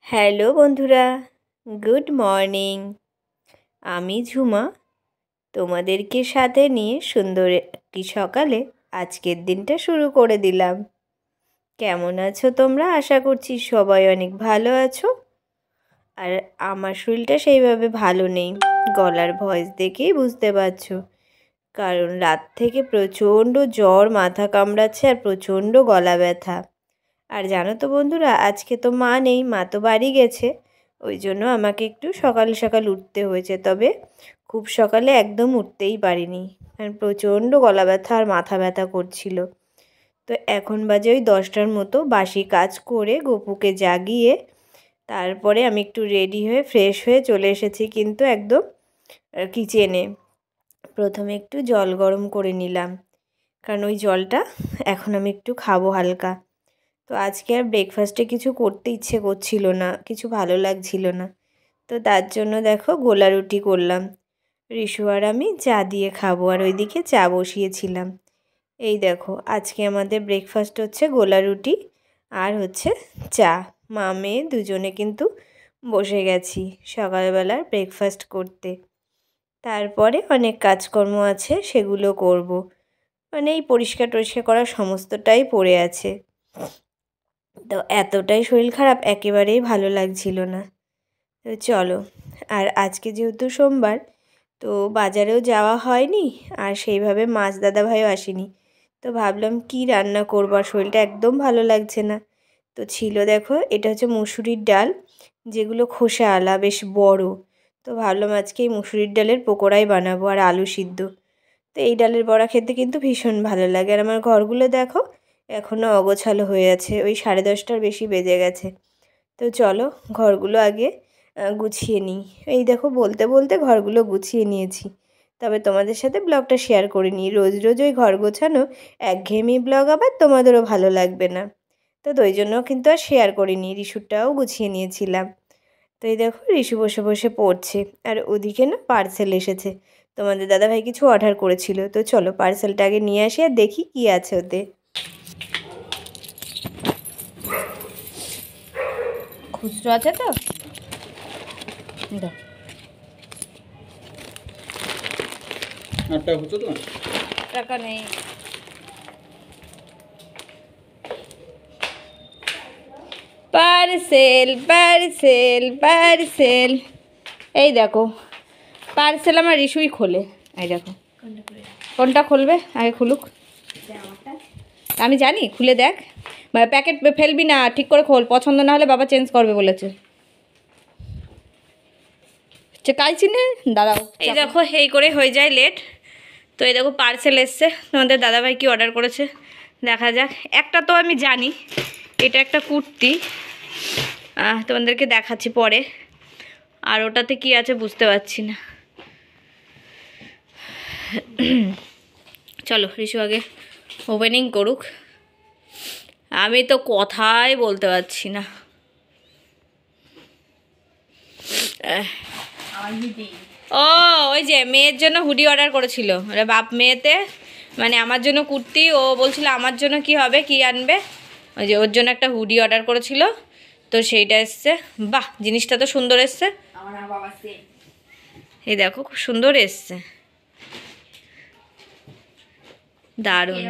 Hello বন্ধুরা, good morning. আমি ঝুমা তোমাদেরকে সাথে নিয়ে সুন্দর একটি সকালে আজকের দিনটা শুরু করে দিলাম। কেমন আছো তোমরা? আশা করছি সবাই অনেক ভালো আছো। আর আমার শরীরটা সেইভাবে ভালো নেই, গলার ভয়েস দেখেই বুঝতে পারছো। কারণ রাত থেকে প্রচণ্ড জ্বর, মাথা কামড়াচ্ছে আর প্রচণ্ড গলা ব্যথা। আর জানো তো বন্ধুরা, আজকে তো মা নেই, মা তো বাড়ি গেছে। ওই জন্য আমাকে একটু সকাল সকাল উঠতে হয়েছে, তবে খুব সকালে একদম উঠতেই পারিনি, কারণ প্রচণ্ড গলা ব্যথা আর মাথা ব্যথা করছিল। তো এখন বাজে ওই 10টার মতো, বাসি কাজ করে গপুকে জাগিয়ে তারপরে আমি একটু রেডি হয়ে ফ্রেশ হয়ে চলে এসেছি কিন্তু একদম কিচেনে। প্রথমে একটু জল গরম করে নিলাম, কারণ ওই জলটা এখন আমি একটু খাবো হালকা। তো আজকে আর ব্রেকফাস্টে কিছু করতে ইচ্ছে করছিল না, কিছু ভালো লাগছিল না। তো তার জন্য দেখো গোলা রুটি করলাম। রিশু আর আমি চা দিয়ে খাবো, আর ওইদিকে চা বসিয়েছিলাম। এই দেখো আজকে আমাদের ব্রেকফাস্ট হচ্ছে গোলা রুটি আর হচ্ছে চা। মা মেয়ে দুজনে কিন্তু বসে গেছি সকালবেলার ব্রেকফাস্ট করতে। তারপরে অনেক কাজকর্ম আছে, সেগুলো করব। মানে এই পরিষ্কার টরিষ্কার করা সমস্তটাই পড়ে আছে। তো এতটাই শরীর খারাপ, একেবারেই ভালো লাগছিল না। তো চলো, আর আজকে যেহেতু সোমবার, তো বাজারেও যাওয়া হয়নি, আর সেইভাবে মাছ দাদাভাইও আসেনি। তো ভাবলাম কি রান্না করবো, আর শরীরটা একদম ভালো লাগছে না। তো ছিল দেখো, এটা হচ্ছে মুসুরির ডাল, যেগুলো খোসা আলা বেশ বড়। তো ভাবলাম আজকে এই মুসুরির ডালের পকোড়াই বানাবো, আর আলু সিদ্ধ। তো এই ডালের বড়া খেতে কিন্তু ভীষণ ভালো লাগে। আর আমার ঘরগুলো দেখো এখনও অগোছালো হয়ে আছে, ওই 10:30টার বেশি বেজে গেছে। তো চলো ঘরগুলো আগে গুছিয়ে নিই। এই দেখো বলতে বলতে ঘরগুলো গুছিয়ে নিয়েছি, তবে তোমাদের সাথে ব্লগটা শেয়ার করে নিই। রোজ রোজ ওই ঘর গোছানো একঘেয়েমি ব্লগ আবার তোমাদেরও ভালো লাগবে না। তো ওই জন্য কিন্তু আর শেয়ার করিনি, রিশুটাও গুছিয়ে নিয়েছিলাম। তো এই দেখো রিশু বসে বসে পড়ছে, আর ওদিকে না পার্সেল এসেছে। তোমাদের দাদাভাই কিছু অর্ডার করেছিল, তো চলো পার্সেলটা আগে নিয়ে আসি আর দেখি কি আছে ওতে। খুচরো আছে তো, টাকা নেই। পার্সেল পার্সেল পার্সেল, এই দেখো পার্সেল আমার রিশুই খোলে। এই দেখো কোনটা খুলবে, আগে খুলুক। আমি জানি, খুলে দেখ, প্যাকেট ফেলবি না, ঠিক করে খোল, পছন্দ না হলে বাবা চেঞ্জ করবে বলেছে। কাইছি নে, দাঁড়াও। এই দেখো এই করে হয়ে যায় লেট। তো এই দেখো পার্সেল এসছে, তোমাদের দাদাভাই কি অর্ডার করেছে দেখা যাক। একটা তো আমি জানি, এটা একটা কুর্তি, তোমাদেরকে দেখাচ্ছি পরে। আর ওটাতে কি আছে বুঝতে পারছি না। চলো রিশু আগে ওপেনিং করুক, আমি তো কথাই বলতে পারছি না। ও ওই যে মেয়ের জন্য হুডি অর্ডার করেছিল, বাপ মেয়েতে, মানে আমার জন্য কুর্তি, ও বলছিল আমার জন্য কি হবে, কি আনবে, ওই যে ওর জন্য একটা হুডি অর্ডার করেছিল। তো সেইটা এসছে, বাহ জিনিসটা তো সুন্দর এসছে। এই দেখো খুব সুন্দর এসছে, দারুণ।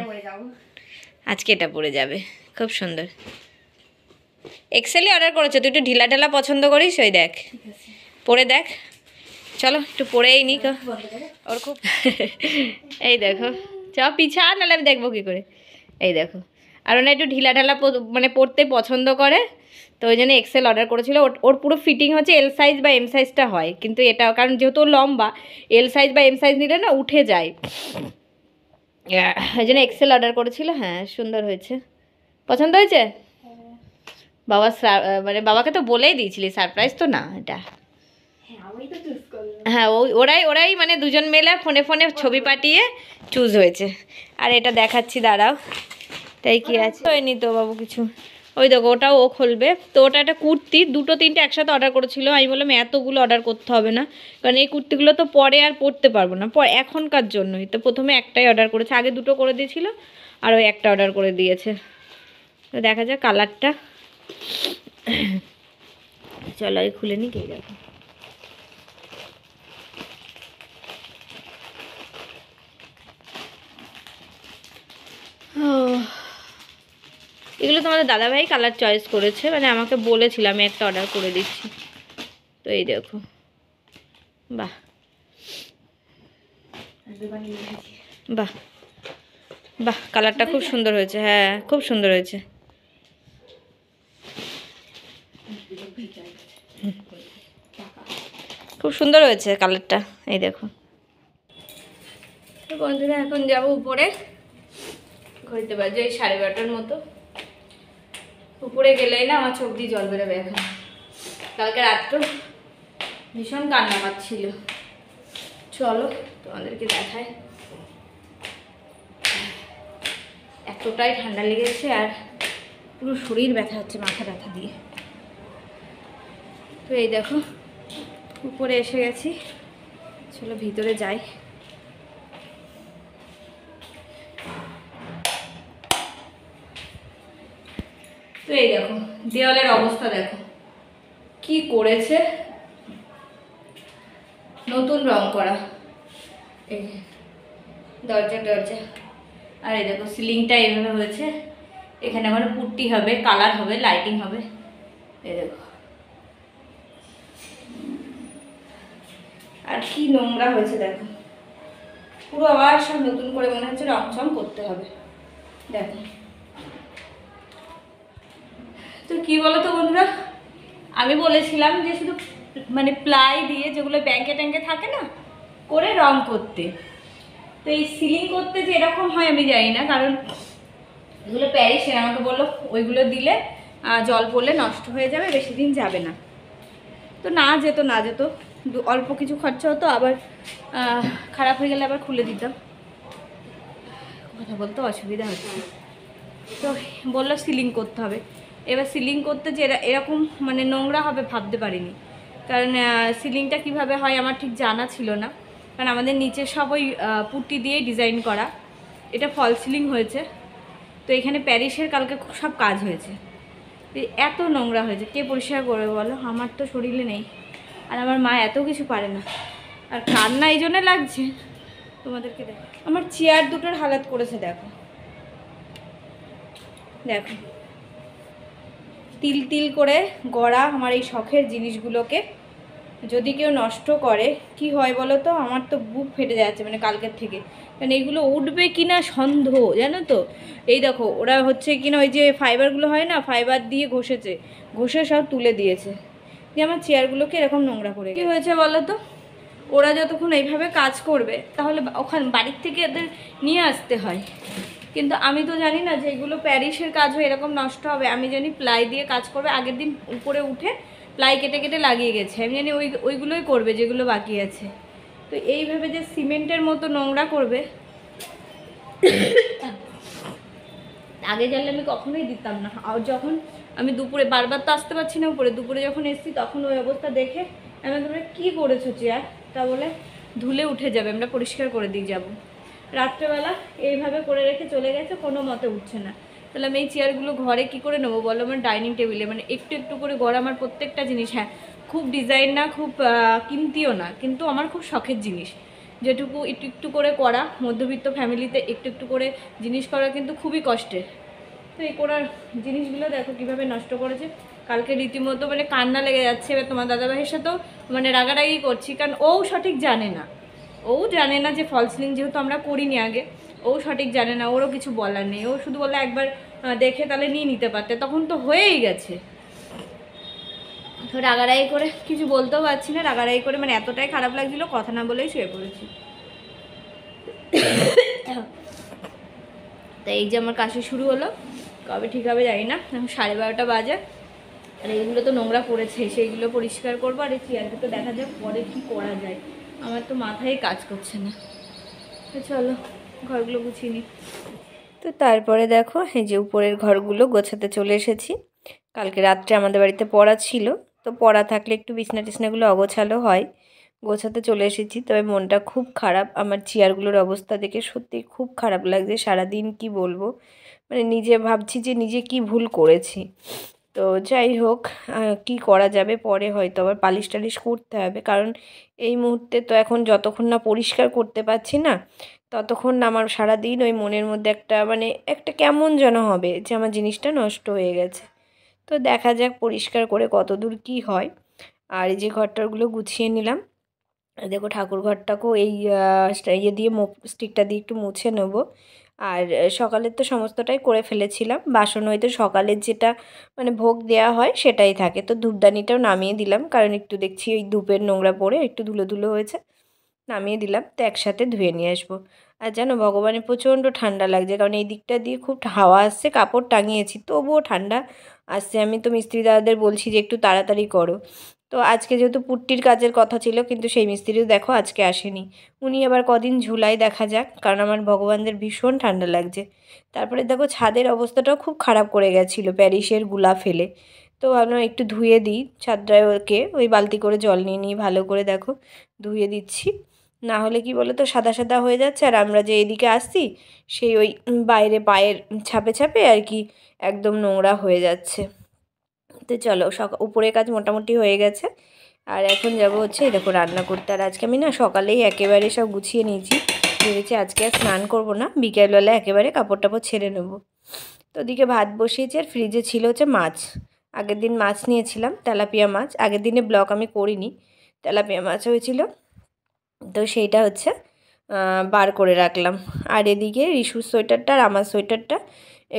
আজকে এটা পরে যাবে, খুব সুন্দর। এক্সেলই অর্ডার করেছে, তুই একটু ঢিলা ঢালা পছন্দ করিস, ওই দেখ পরে দেখ। চলো একটু পরেই নি ওর খুব এই দেখো চ পিছা, নাহলে আমি দেখবো কী করে। এই দেখো, আর ওনা একটু ঢিলা ঢালা মানে পরতে পছন্দ করে, তো ওই জন্য এক্সেল অর্ডার করেছিল। ওর পুরো ফিটিং হচ্ছে এল সাইজ বা এম সাইজটা হয়, কিন্তু এটা কারণ যেহেতু লম্বা, এল সাইজ বা এম সাইজ নিলে না উঠে যায়, ওই জন্য এক্সেল অর্ডার করেছিল। হ্যাঁ সুন্দর হয়েছে, পছন্দ হয়েছে। বাবা মানে বাবাকে তো বলেই দিয়েছিলি, সারপ্রাইজ তো না এটা। হ্যাঁ ওরাই ওরাই মানে দুজন মেলে ফোনে ফোনে ছবি পাঠিয়ে চুজ হয়েছে। আর এটা দেখাচ্ছি দাঁড়াও, তাই কি আছে হয়নি তো বাবু কিছু। ওই দেখো ওটাও ও খুলবে। তো ওটা একটা কুর্তি, দুটো তিনটে একসাথে অর্ডার করেছিল। আমি বললাম এতগুলো অর্ডার করতে হবে না, কারণ এই কুর্তিগুলো তো পরে আর পরতে পারবো না, এখনকার জন্যই। তো প্রথমে একটাই অর্ডার করেছে, আগে দুটো করে দিয়েছিল, আর ওই একটা অর্ডার করে দিয়েছে। তো দেখা যাক কালারটা। চলো আগে খুলে নিই। কে দেখো এগুলো তোমাদের দাদাভাই কালার চয়েস করেছে, মানে আমাকে বলেছিল, আমি একটা অর্ডার করে দিচ্ছি। তো এই দেখো, বাহ বাহ বাহ, কালারটা খুব সুন্দর হয়েছে। হ্যাঁ খুব সুন্দর হয়েছে। খুব সুন্দর হয়েছে কালারটা, এই দেখো। তো বন্ধুরা এখন যাব উপরে, ঘুরতে বাজে ওই 12:30টার মতো। উপরে গেলেই না আমার চোখ দিয়ে জল বেরোবে এখন। কালকে রাত্রেও ভীষণ কান্না পাচ্ছিল। চলো তোমাদেরকে দেখায়। এতটাই ঠান্ডা লেগেছে আর পুরো শরীর ব্যথা হচ্ছে, মাথা ব্যথা দিয়ে। তো এই দেখো উপরে এসে গেছি, চলো ভিতরে যাই। তো এই দেখো দেওয়ালের অবস্থা দেখো কি করেছে, নতুন রং করা এই দরজা টরজা। আর এই দেখো সিলিংটা এইভাবে হয়েছে, এখানে আমার পুট্টি হবে, কালার হবে, লাইটিং হবে। এই দেখো আর কি নোংরা হয়েছে দেখো, পুরো আবার সব নতুন করে মনে হচ্ছে রং চং করতে হবে। দেখো তো কি বলো তো বন্ধুরা, আমি বলেছিলাম যে শুধু মানে প্লাই দিয়ে, যেগুলো ব্যাংকে ট্যাঙ্কে থাকে না, করে রং করতে। তো এই সিলিং করতে যে এরকম হয় আমি জানি না, কারণ এগুলো প্যারিসের, আমাকে বললো ওইগুলো দিলে জল পড়লে নষ্ট হয়ে যাবে, বেশি দিন যাবে না। তো না যেত অল্প কিছু খরচা হতো, আবার খারাপ হয়ে গেলে আবার খুলে দিতাম, কথা বলতে অসুবিধা হচ্ছে। তো বললো সিলিং করতে হবে। এবার সিলিং করতে যে এরকম মানে নোংরা হবে ভাবতে পারিনি, কারণ সিলিংটা কিভাবে হয় আমার ঠিক জানা ছিল না, কারণ আমাদের নিচে সব ওই পুট্টি দিয়ে ডিজাইন করা, এটা ফল সিলিং হয়েছে। তো এখানে প্যারিসের কালকে সব কাজ হয়েছে, এত নোংরা হয়েছে, কে পরিষ্কার করবে বলো? আমার তো শরীরে নেই, আর আমার মা এত কিছু পারে না, আর কান্না এই জন্যে লাগছে। তোমাদেরকে দেখো আমার চেয়ার দুটোর হালাত করেছে, দেখো দেখো তিল তিল করে গড়া আমার এই শখের জিনিসগুলোকে যদি কেউ নষ্ট করে কি হয় বলো তো? আমার তো বুক ফেটে যাচ্ছে মানে কালকের থেকে, কারণ এইগুলো উঠবে কিনা সন্দেহ, জানো তো। এই দেখো ওরা হচ্ছে কিনা ওই যে ফাইবারগুলো হয় না, ফাইবার দিয়ে ঘষে সব তুলে দিয়েছে, দিয়ে আমার চেয়ারগুলোকে এরকম নোংরা করে। কী হয়েছে বলো তো? ওরা যতক্ষণ এইভাবে কাজ করবে তাহলে ওখানে বাড়ির থেকে এদের নিয়ে আসতে হয়, কিন্তু আমি তো জানি না যে এগুলো প্যারিসের কাজ হয়ে এরকম নষ্ট হবে। আমি জানি প্লাই দিয়ে কাজ করবে, আগের দিন উপরে উঠে প্লাই কেটে কেটে লাগিয়ে গেছে, আমি জানি ওইগুলোই করবে যেগুলো বাকি আছে। তো এইভাবে যে সিমেন্টের মতো নোংরা করবে, আগে জানলে আমি কখনোই দিতাম না। আর যখন আমি দুপুরে, বারবার তো আসতে পারছি না উপরে, দুপুরে যখন এসেছি তখন ওই অবস্থা দেখে আমি তোমরা কী করেছো চেয়ার, তা বলে ধুলে উঠে যাবে, আমরা পরিষ্কার করে দিয়ে যাব। রাত্রেবেলা এইভাবে করে রেখে চলে গেছে, কোনো মতে উঠছে না। তাহলে আমি এই চেয়ারগুলো ঘরে কি করে নেবো বলো? আমার ডাইনিং টেবিলে মানে একটু একটু করে ঘরে আমার প্রত্যেকটা জিনিস, হ্যাঁ খুব ডিজাইন না, খুব কিমতিও না, কিন্তু আমার খুব শখের জিনিস, যেটুকু একটু একটু করে করা, মধ্যবিত্ত ফ্যামিলিতে একটু একটু করে জিনিস করা কিন্তু খুবই কষ্টের। তো এই করার জিনিসগুলো দেখো কীভাবে নষ্ট করেছে। কালকে রীতিমতো মানে কান্না লেগে যাচ্ছে। এবার তোমার দাদাভাইয়ের সাথেও মানে রাগারাগি করছি, কারণ ও সঠিক জানে না যে ফল সিলিং যেহেতু আমরা করিনি আগে, ও সঠিক জানে না, ওরও কিছু বলার নেই। ও শুধু বলে একবার দেখে তাহলে নিয়ে নিতে পারতে, তখন তো হয়েই গেছে। তো রাগারাগি করে কিছু বলতেও পারছি না, রাগারাগি করে মানে এতটাই খারাপ লাগছিলো, কথা না বলেই শুয়ে পড়েছি। তাই এই যে আমার কাশি শুরু হলো, কবে ঠিক হবে জানি না। এখন 12:30 বাজে, আর এইগুলো তো নোংরা পড়েছে, সেইগুলো পরিষ্কার করবো। আর এই চেয়ারটা তো দেখা যাক পরে কী করা যায়, আমার তো মাথায় কাজ করছে না। তো চলো ঘরগুলো গুছিয়ে নিই। তো তারপরে দেখো এই যে উপরের ঘরগুলো গোছাতে চলে এসেছি। কালকে রাত্রে আমাদের বাড়িতে পড়া ছিল, তো পড়া থাকলে একটু বিছনা টিছনাগুলো অগোছালো হয়, গোছাতে চলে এসেছি। তবে মনটা খুব খারাপ, আমার চেয়ারগুলোর অবস্থা দেখে সত্যি খুব খারাপ লাগছে। সারাদিন কি বলবো, মানে নিজে ভাবছি যে নিজে কি ভুল করেছি। তো যাই হোক, কি করা যাবে, পরে হয়তো আবার পালিশ টালিশ করতে হবে, কারণ এই মুহূর্তে তো এখন যতক্ষণ না পরিষ্কার করতে পারছি না ততক্ষণ না আমার সারাদিন ওই মনের মধ্যে একটা মানে একটা কেমন যেন হবে যে আমার জিনিসটা নষ্ট হয়ে গেছে। তো দেখা যাক পরিষ্কার করে কতদূর কি হয়। আর এই যে ঘরটরগুলো গুছিয়ে নিলাম, দেখো ঠাকুর ঘরটাকেও এই ইয়ে দিয়ে স্টিকটা দিয়ে একটু মুছে নেব। আর সকালের তো সমস্তটাই করে ফেলেছিলাম, বাসন হয়তো সকালের যেটা মানে ভোগ দেওয়া হয় সেটাই থাকে। তো ধূপদানিটাও নামিয়ে দিলাম, কারণ একটু দেখছি ওই ধূপের নোংরা পড়ে একটু ধুলো ধুলো হয়েছে, নামিয়ে দিলাম। তো একসাথে ধুয়ে নিয়ে আসবো। আর জানো ভগবানের প্রচণ্ড ঠান্ডা লাগছে, কারণ এই দিকটা দিয়ে খুব হাওয়া আসছে, কাপড় টাঙিয়েছি তবুও ঠান্ডা আসছে। আমি তো মিস্ত্রি দাদাদের বলছি যে একটু তাড়াতাড়ি করো। তো আজকে যেহেতু পুট্টির কাজের কথা ছিল, কিন্তু সেই মিস্ত্রিও দেখো আজকে আসেনি। উনি আবার কদিন ঝুলাই, দেখা যাক, কারণ আমার ভগবানদের ভীষণ ঠান্ডা লাগছে। তারপরে দেখো ছাদের অবস্থাটাও খুব খারাপ করে গেছিলো প্যারিসের গুলা ফেলে। তো ভাবলাম একটু ধুয়ে দিই ছাদটায়, ওকে ওই বালতি করে জল নিয়ে নিই, ভালো করে দেখো ধুয়ে দিচ্ছি। না হলে কি বলো তো সাদা সাদা হয়ে যাচ্ছে, আর আমরা যে এদিকে আসছি সেই ওই বাইরে পায়ের ছাপে ছাপে আর কি একদম নোংরা হয়ে যাচ্ছে। তো চলো উপরের কাজ মোটামুটি হয়ে গেছে। আর এখন যাব হচ্ছে এই দেখো রান্না করতে। আর আজকে আমি না সকালেই একেবারে সব গুছিয়ে নিয়েছি, ভেবেছি আজকে আর স্নান করবো না, বিকেলবেলা একেবারে কাপড় টাপড় ছেড়ে নেবো। তো ওদিকে ভাত বসিয়েছি, আর ফ্রিজে ছিল হচ্ছে মাছ। আগের দিন মাছ নিয়েছিলাম, তেলাপিয়া মাছ, আগের দিনে ব্লগ আমি করিনি, তেলাপিয়া মাছ হয়েছিল। তো সেইটা হচ্ছে বার করে রাখলাম। আর এদিকে রিশুর সোয়েটারটা আর আমার সোয়েটারটা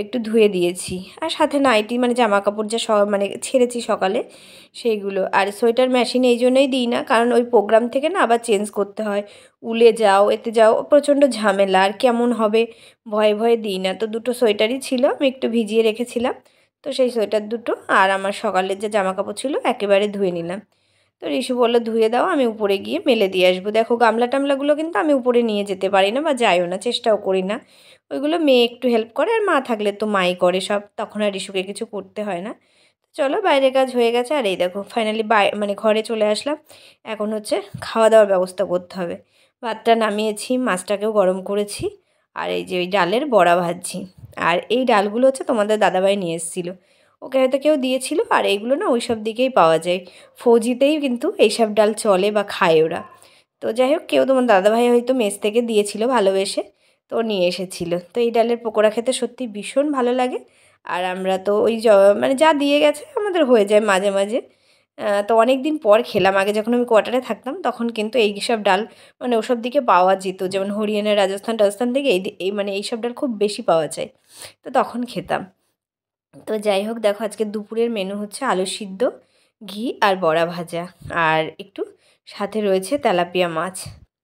একটু ধুয়ে দিয়েছি, আর সাথে নাইটি মানে জামা কাপড় যা মানে ছেড়েছি সকালে সেইগুলো। আর সোয়েটার মেশিনে এই জন্যই দিই না, কারণ ওই প্রোগ্রাম থেকে না আবার চেঞ্জ করতে হয়, উলে যাও এতে যাও, প্রচণ্ড ঝামেলা, আর কেমন হবে ভয়ে ভয়ে দিই না। তো দুটো সোয়েটারই ছিল, আমি একটু ভিজিয়ে রেখেছিলাম। তো সেই সোয়েটার দুটো আর আমার সকালের যে জামা কাপড় ছিল একেবারে ধুয়ে নিলাম। তো ঋষি বললো ধুয়ে দাও, আমি উপরে গিয়ে মেলে দিয়ে আসবো। দেখো গামলা টামলাগুলো কিন্তু আমি উপরে নিয়ে যেতে পারি না বা যাইও না, চেষ্টাও করি না। ওইগুলো মেয়ে একটু হেল্প করে, আর মা থাকলে তো মাই করে সব, তখন আর ঋষুকে কিছু করতে হয় না। চলো বাইরের কাজ হয়ে গেছে, আর এই দেখো ফাইনালি মানে ঘরে চলে আসলাম। এখন হচ্ছে খাওয়া দাওয়ার ব্যবস্থা করতে হবে। ভাতটা নামিয়েছি, মাছটাকেও গরম করেছি, আর এই যে ওই ডালের বড়া ভাজছি। আর এই ডালগুলো হচ্ছে তোমাদের দাদাভাই নিয়ে এসেছিলো, ওকে হয়তো কেউ দিয়েছিল। আর এইগুলো না ওই সব দিকেই পাওয়া যায়, ফৌজিতেই কিন্তু এইসব ডাল চলে বা খায় ওরা। তো যাই হোক, কেউ তোমার দাদাভাই হয়তো মেস থেকে দিয়েছিল ভালোবেসে, তো নিয়ে এসেছিলো। তো এই ডালের পকোড়া খেতে সত্যি ভীষণ ভালো লাগে। আর আমরা তো ওই মানে যা দিয়ে গেছে আমাদের হয়ে যায় মাঝে মাঝে। তো অনেক দিন পর খেলাম, আগে যখন আমি কোয়ার্টারে থাকতাম তখন কিন্তু এই সব ডাল মানে ওসব দিকে পাওয়া যেত, যেমন হরিয়ানা রাজস্থান টাজস্থান থেকে এই মানে এইসব ডাল খুব বেশি পাওয়া যায়, তো তখন খেতাম। তো যাই হোক, দেখো আজকে দুপুরের মেনু হচ্ছে আলু সিদ্ধ, ঘি আর বড়া ভাজা, আর একটু সাথে রয়েছে তেলাপিয়া মাছ।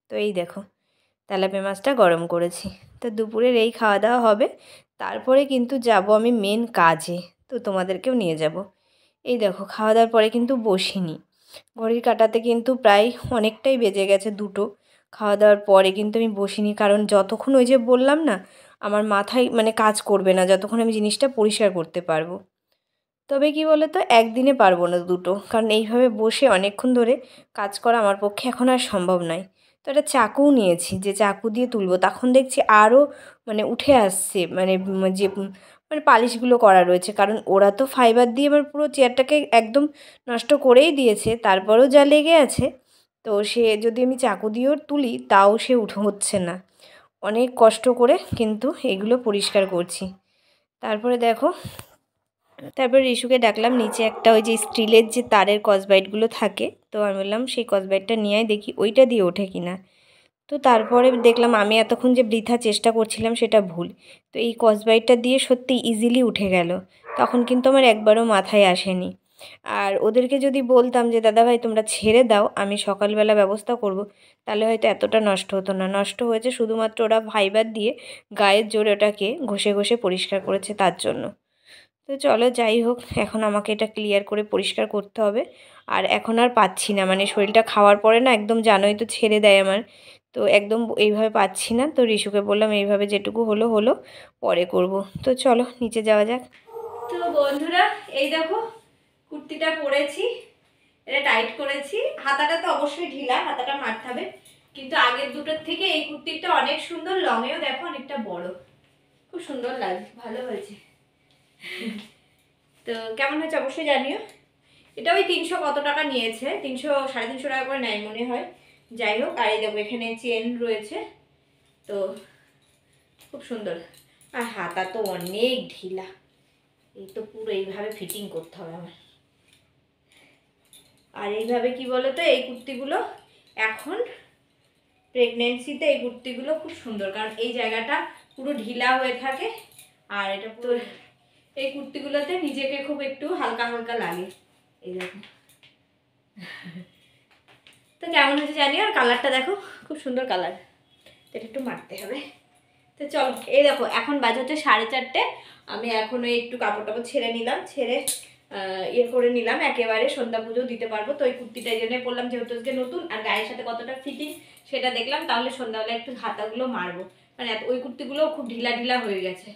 তো এই দেখো তেলাপিয়া মাছটা গরম করেছি। তো দুপুরের এই খাওয়া দাওয়া হবে, তারপরে কিন্তু যাব আমি মেন কাজে, তো তোমাদেরকেও নিয়ে যাব। এই দেখো খাওয়া দাওয়ার পরে কিন্তু বসিনি, ঘড়ির কাঁটাতে কিন্তু প্রায় অনেকটাই বেজে গেছে দুটো। খাওয়া দাওয়ার পরে কিন্তু আমি বসিনি, কারণ যতক্ষণ ওই যে বললাম না আমার মাথায় মানে কাজ করবে না যতক্ষণ আমি জিনিসটা পরিষ্কার করতে পারবো। তবে কি বলো তো একদিনে পারবো না দুটো, কারণ এইভাবে বসে অনেকক্ষণ ধরে কাজ করা আমার পক্ষে এখন আর সম্ভব নয়। তো একটা চাকুও নিয়েছি, যে চাকু দিয়ে তুলবো, তখন দেখছি আরও মানে উঠে আসছে, মানে যে মানে পালিশগুলো করা রয়েছে, কারণ ওরা তো ফাইবার দিয়ে আমার পুরো চেয়ারটাকে একদম নষ্ট করেই দিয়েছে, তারপরেও যা লেগে আছে। তো সে যদি আমি চাকু দিয়েও তুলি তাও সে হচ্ছে না, অনেক কষ্ট করে কিন্তু এগুলো পরিষ্কার করছি। তারপরে দেখো, তারপর রিশুকে ডাকলাম নিচে, একটা ওই যে স্টিলের যে তারের কসবাইটগুলো থাকে, তো আমি বললাম সেই কসবাইটটা নিয়ে আয় দেখি ওইটা দিয়ে ওঠে কিনা। তো তারপরে দেখলাম আমি এতক্ষণ যে বৃথা চেষ্টা করছিলাম সেটা ভুল। তো এই কসবাইটটা দিয়ে সত্যি ইজিলি উঠে গেল, তখন কিন্তু আমার একবারও মাথায় আসেনি। আর ওদেরকে যদি বলতাম যে দাদাভাই তোমরা ছেড়ে দাও আমি সকালবেলা ব্যবস্থা করব, তাহলে হয়তো এতটা নষ্ট হতো না। নষ্ট হয়েছে শুধুমাত্র ওরা ফাইবার দিয়ে গায়ের জোরে ওটাকে ঘষে ঘষে পরিষ্কার করেছে তার জন্য। তো চলো যাই হোক, এখন আমাকে এটা ক্লিয়ার করে পরিষ্কার করতে হবে। আর এখন আর পাচ্ছি না, মানে শরীরটা খাওয়ার পরে না একদম জানোই তো ছেড়ে দেয় আমার, তো একদম এইভাবে পাচ্ছি না। তো রিশুকে বললাম এইভাবে যেটুকু হলো হলো, পরে করব। তো চলো নিচে যাওয়া যাক। তো বন্ধুরা এই দেখো কুর্তিটা পরেছি, এটা টাইট করেছি, হাতাটা তো অবশ্যই ঢিলা, হাতাটা মারতে হবে, কিন্তু আগের দুটোর থেকে এই কুর্তিটা অনেক সুন্দর, লংয়েও দেখো অনেকটা বড়, খুব সুন্দর লাগে, ভালো হয়েছে। তো কেমন হয়েছে অবশ্যই জানিও। এটা ওই 300 কত টাকা নিয়েছে, 300 350 টাকা করে নেয় মনে হয়। যাই হোক, আর এই দেখো এখানে চেন রয়েছে, তো খুব সুন্দর। আর হাতা তো অনেক ঢিলা, এই তো পুরো এইভাবে ফিটিং করতে হবে আমার। আর এইভাবে কি বলো তো, এই কুর্তিগুলো এখন প্রেগনেন্সিতে এই কুর্তিগুলো খুব সুন্দর, কারণ এই জায়গাটা পুরো ঢিলা হয়ে থাকে। আর এটা পুরো এই কুর্তিগুলোতে নিজেকে খুব একটু হালকা হালকা লাগে। এই দেখো তো কেমন হয়েছে জানি। আর কালারটা দেখো খুব সুন্দর কালার, এটা একটু মারতে হবে। তো চলো, এই দেখো এখন বাজে হচ্ছে 4:30। আমি এখন ওই একটু কাপড় টাপড় ছেড়ে নিলাম, ছেড়ে ইয়ে করে নিলাম, একেবারে সন্ধ্যা পুজো দিতে পারবো। তো ওই কুর্তিটা এই জন্যই পরলাম, যেহেতু আজকে নতুন, আর গায়ের সাথে কতটা ফিটিং সেটা দেখলাম। তাহলে সন্ধ্যাবেলা একটু হাতাগুলো মারবো, মানে ওই কুর্তিগুলো খুব ঢিলা ঢিলা হয়ে গেছে।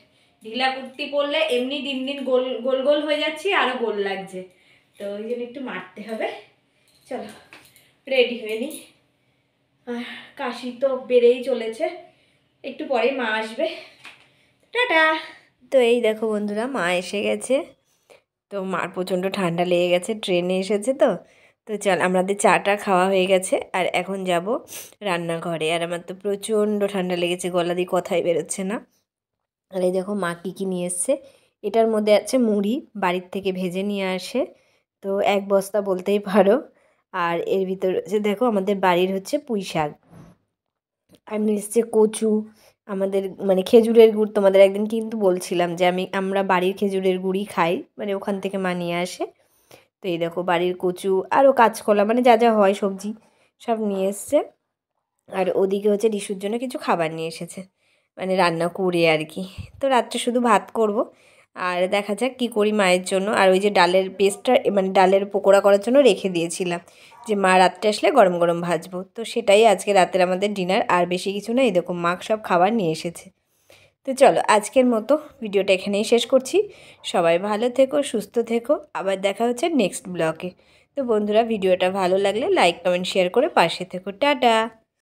ঢিলা কুর্তি পরলে এমনি দিন দিন গোল গোল গোল হয়ে যাচ্ছি, আরও গোল লাগছে। তো ওই জন্য একটু মারতে হবে। চলো রেডি হয়ে নিই। আর কাশি তো বেড়েই চলেছে, একটু পরে মা আসবে। টাটা। তো এই দেখো বন্ধুরা, মা এসে গেছে। তো মার প্রচণ্ড ঠান্ডা লেগে গেছে, ট্রেনে এসেছে তো। তো চল, আমাদের চাটা খাওয়া হয়ে গেছে, আর এখন যাব রান্নাঘরে। আর আমার তো প্রচণ্ড ঠান্ডা লেগেছে, গলা দিয়ে কথাই বেরোচ্ছে না। আর এই দেখো মা কী কী নিয়ে এসছে। এটার মধ্যে আছে মুড়ি, বাড়ির থেকে ভেজে নিয়ে আসে, তো 1 বস্তা বলতেই পারো। আর এর ভিতর দেখো আমাদের বাড়ির হচ্ছে পুঁই শাক। আর এসছে কচু, আমাদের মানে খেজুরের গুড়। তোমাদের একদিন কিন্তু বলছিলাম যে আমরা বাড়ির খেজুরের গুড়ই খাই, মানে ওখান থেকে মা নিয়ে আসে। তো এই দেখো বাড়ির কচু, আরও কাঁচকলা, মানে যা যা হয় সবজি সব নিয়ে এসছে। আর ওদিকে হচ্ছে রিশুর জন্য কিছু খাবার নিয়ে এসেছে, মানে রান্না করে আর কি। তো রাত্রে শুধু ভাত করব, আর দেখা যাক কী করি মায়ের জন্য। আর ওই যে ডালের পেস্টটা, মানে ডালের পকোড়া করার জন্য রেখে দিয়েছিলাম, যে মা রাত্রে আসলে গরম গরম ভাজবো। তো সেটাই আজকে রাতের আমাদের ডিনার, আর বেশি কিছু না। এই দেখো মা সব খাবার নিয়ে এসেছে। তো চলো আজকের মতো ভিডিওটা এখানেই শেষ করছি। সবাই ভালো থেকো, সুস্থ থেকো, আবার দেখা হচ্ছে নেক্সট ব্লগে। তো বন্ধুরা, ভিডিওটা ভালো লাগলে লাইক কমেন্ট শেয়ার করে পাশে থেকো। টাটা।